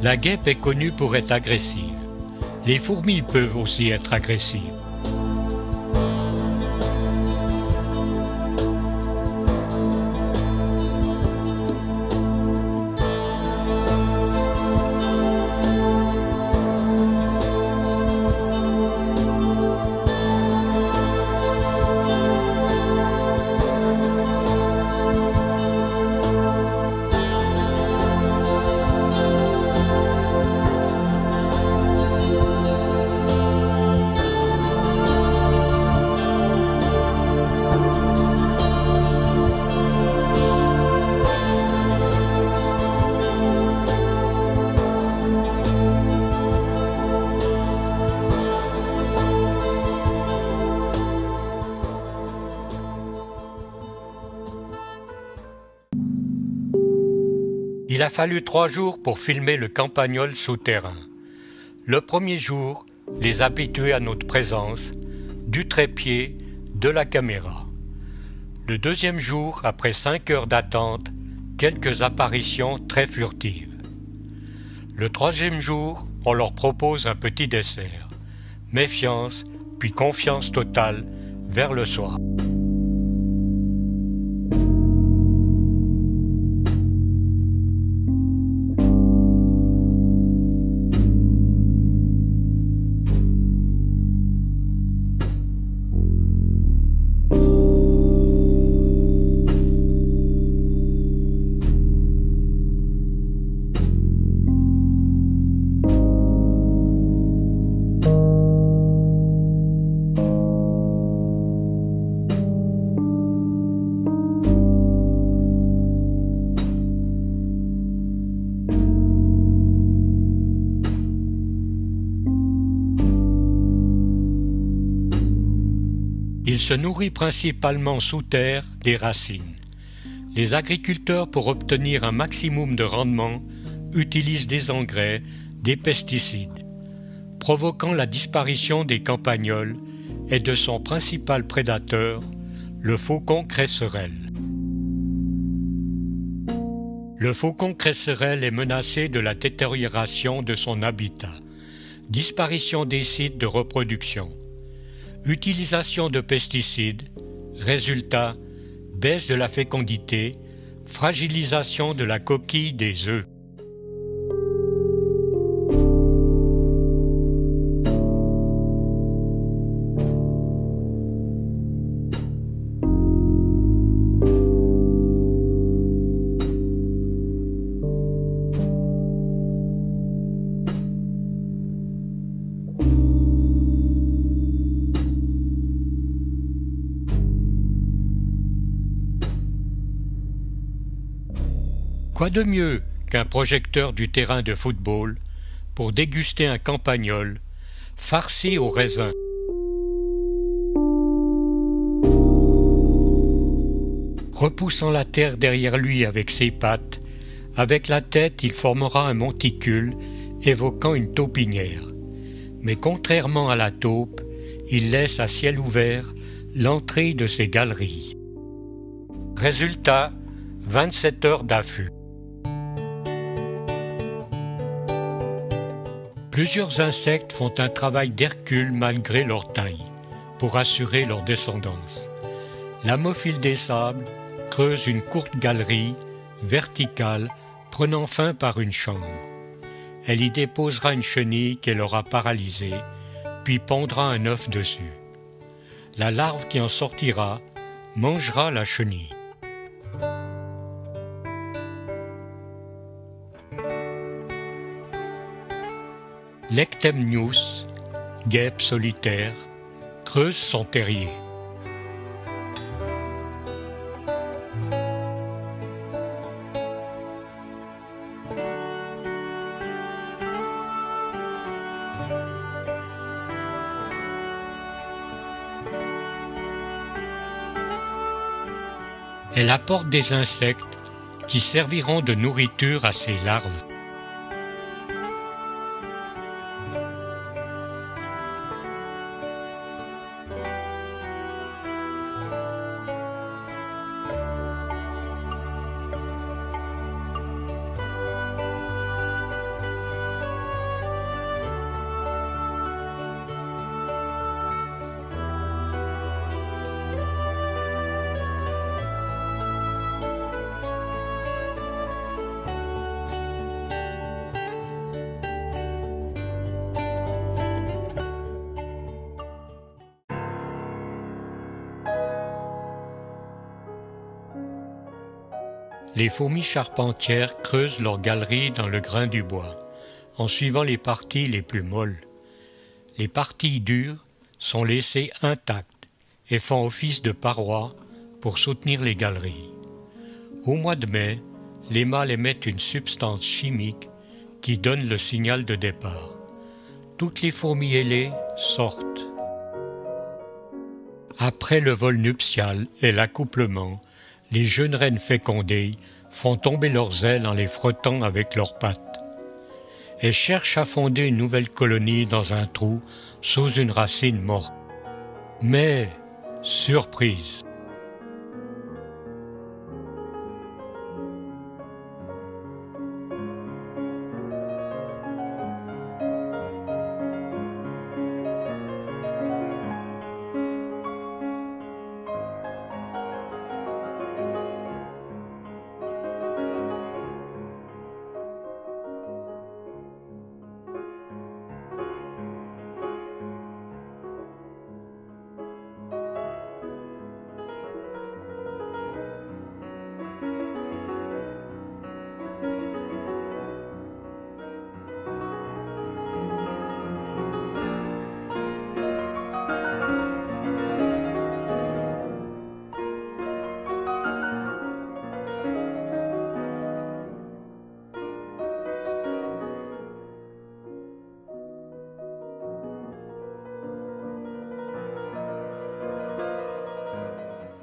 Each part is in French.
La guêpe est connue pour être agressive. Les fourmis peuvent aussi être agressives. Il a fallu 3 jours pour filmer le campagnol souterrain. Le premier jour, les habitués à notre présence, du trépied, de la caméra. Le deuxième jour, après 5 heures d'attente, quelques apparitions très furtives. Le troisième jour, on leur propose un petit dessert. Méfiance, puis confiance totale vers le soir. Il se nourrit principalement sous terre des racines. Les agriculteurs, pour obtenir un maximum de rendement, utilisent des engrais, des pesticides, provoquant la disparition des campagnols et de son principal prédateur, le faucon cresserelle. Le faucon cresserelle est menacé de la détérioration de son habitat, disparition des sites de reproduction, utilisation de pesticides, résultat, baisse de la fécondité, fragilisation de la coquille des œufs. Quoi de mieux qu'un projecteur du terrain de football pour déguster un campagnol farci au raisin. Repoussant la terre derrière lui avec ses pattes, avec la tête il formera un monticule évoquant une taupinière. Mais contrairement à la taupe, il laisse à ciel ouvert l'entrée de ses galeries. Résultat, 27 heures d'affût. Plusieurs insectes font un travail d'Hercule malgré leur taille, pour assurer leur descendance. L'amophile des sables creuse une courte galerie verticale prenant fin par une chambre. Elle y déposera une chenille qu'elle aura paralysée, puis pondra un œuf dessus. La larve qui en sortira mangera la chenille. L'Ectemnius, guêpe solitaire, creuse son terrier. Elle apporte des insectes qui serviront de nourriture à ses larves. Les fourmis charpentières creusent leurs galeries dans le grain du bois, en suivant les parties les plus molles. Les parties dures sont laissées intactes et font office de parois pour soutenir les galeries. Au mois de mai, les mâles émettent une substance chimique qui donne le signal de départ. Toutes les fourmis ailées sortent. Après le vol nuptial et l'accouplement, les jeunes reines fécondées font tomber leurs ailes en les frottant avec leurs pattes. Elles cherchent à fonder une nouvelle colonie dans un trou sous une racine morte. Mais, surprise!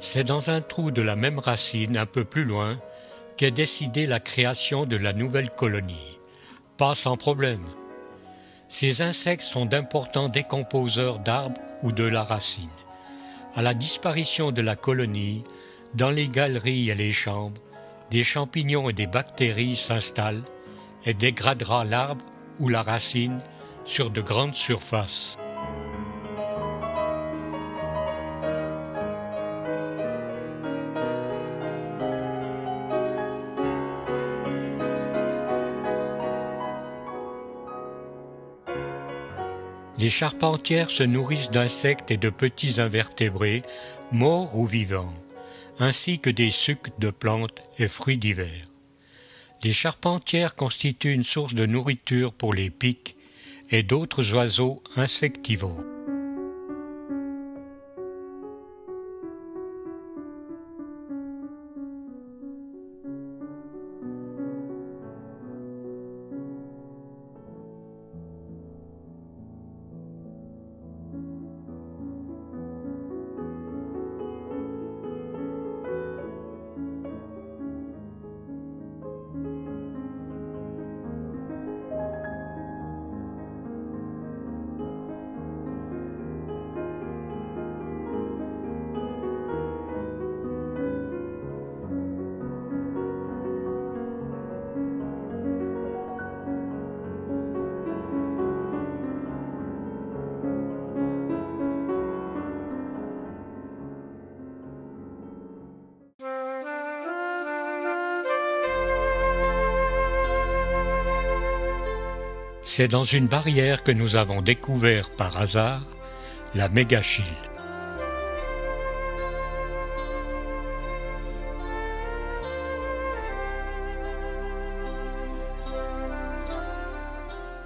C'est dans un trou de la même racine, un peu plus loin, qu'est décidée la création de la nouvelle colonie. Pas sans problème. Ces insectes sont d'importants décomposeurs d'arbres ou de la racine. À la disparition de la colonie, dans les galeries et les chambres, des champignons et des bactéries s'installent et dégradera l'arbre ou la racine sur de grandes surfaces. Les charpentières se nourrissent d'insectes et de petits invertébrés, morts ou vivants, ainsi que des sucs de plantes et fruits divers. Les charpentières constituent une source de nourriture pour les pics et d'autres oiseaux insectivores. C'est dans une barrière que nous avons découvert par hasard la mégachile.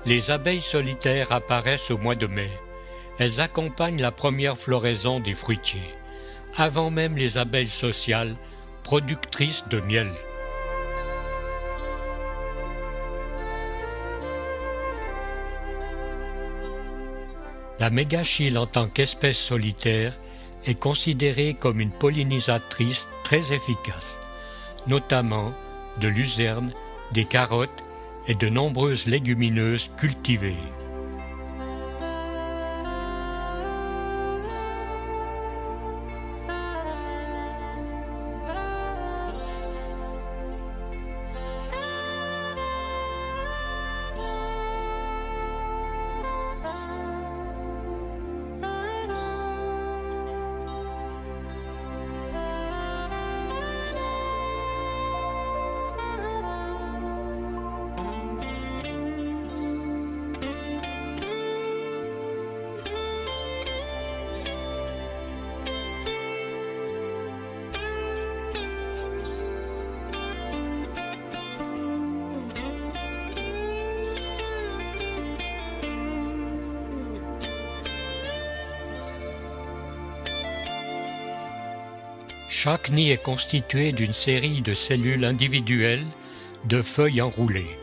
Les abeilles solitaires apparaissent au mois de mai. Elles accompagnent la première floraison des fruitiers, avant même les abeilles sociales, productrices de miel. La mégachile en tant qu'espèce solitaire est considérée comme une pollinisatrice très efficace, notamment de luzerne, des carottes et de nombreuses légumineuses cultivées. Chaque nid est constitué d'une série de cellules individuelles de feuilles enroulées,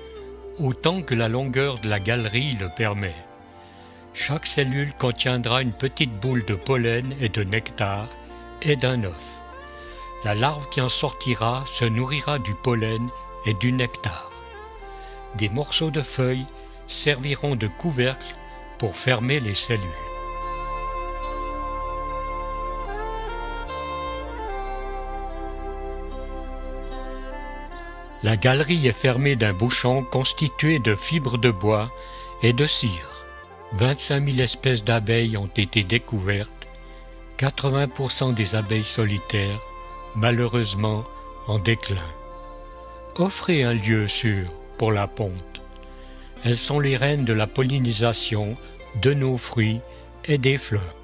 autant que la longueur de la galerie le permet. Chaque cellule contiendra une petite boule de pollen et de nectar et d'un œuf. La larve qui en sortira se nourrira du pollen et du nectar. Des morceaux de feuilles serviront de couvercle pour fermer les cellules. La galerie est fermée d'un bouchon constitué de fibres de bois et de cire. 25 000 espèces d'abeilles ont été découvertes, 80% des abeilles solitaires, malheureusement, en déclin. Offrez un lieu sûr pour la ponte. Elles sont les reines de la pollinisation, de nos fruits et des fleurs.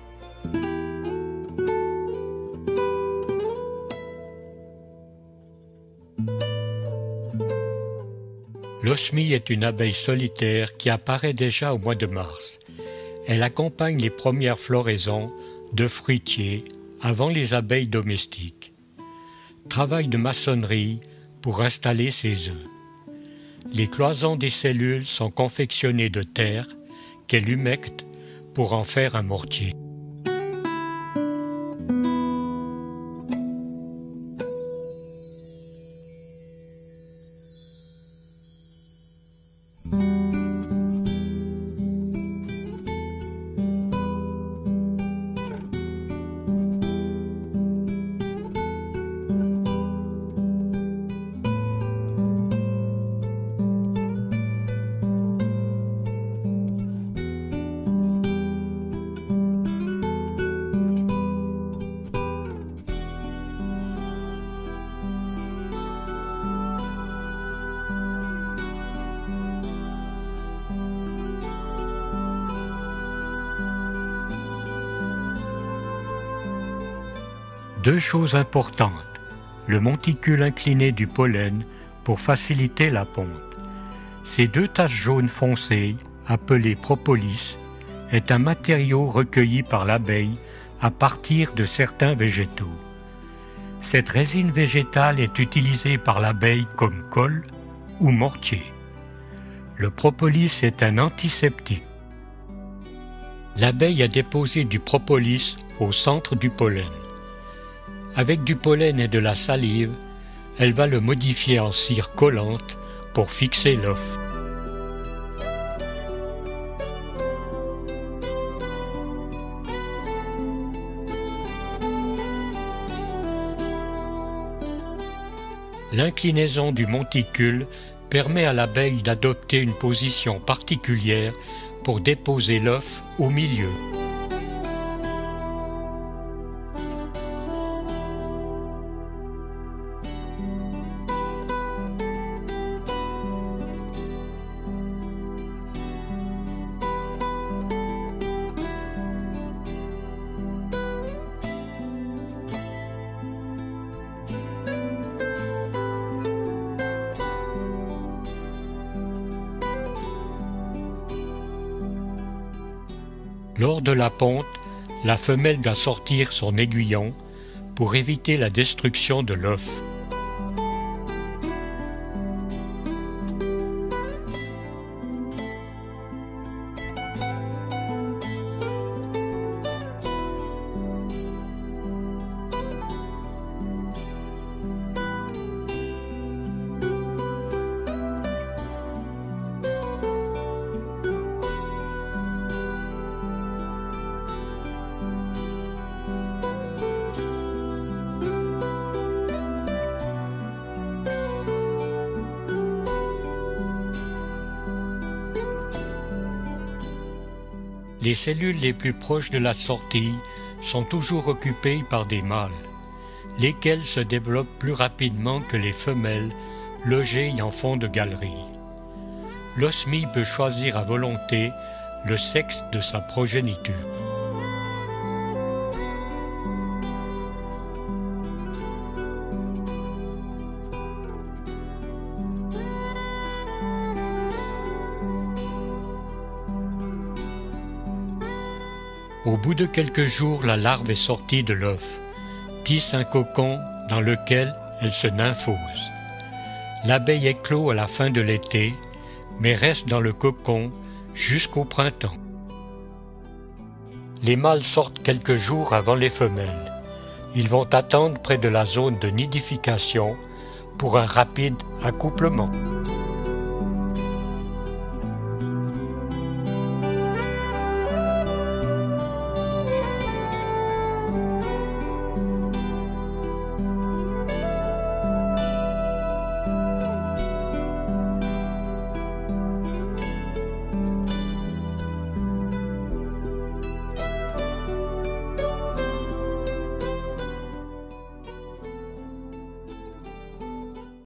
L'osmie est une abeille solitaire qui apparaît déjà au mois de mars. Elle accompagne les premières floraisons de fruitiers avant les abeilles domestiques. Travail de maçonnerie pour installer ses œufs. Les cloisons des cellules sont confectionnées de terre qu'elle humecte pour en faire un mortier. Deux choses importantes, le monticule incliné du pollen pour faciliter la ponte. Ces deux taches jaunes foncées, appelées propolis, est un matériau recueilli par l'abeille à partir de certains végétaux. Cette résine végétale est utilisée par l'abeille comme colle ou mortier. Le propolis est un antiseptique. L'abeille a déposé du propolis au centre du pollen. Avec du pollen et de la salive, elle va le modifier en cire collante pour fixer l'œuf. L'inclinaison du monticule permet à l'abeille d'adopter une position particulière pour déposer l'œuf au milieu. Lors de la ponte, la femelle doit sortir son aiguillon pour éviter la destruction de l'œuf. Les cellules les plus proches de la sortie sont toujours occupées par des mâles, lesquels se développent plus rapidement que les femelles logées en fond de galerie. L'osmie peut choisir à volonté le sexe de sa progéniture. Au bout de quelques jours, la larve est sortie de l'œuf, tisse un cocon dans lequel elle se nymphose. L'abeille éclot à la fin de l'été, mais reste dans le cocon jusqu'au printemps. Les mâles sortent quelques jours avant les femelles. Ils vont attendre près de la zone de nidification pour un rapide accouplement.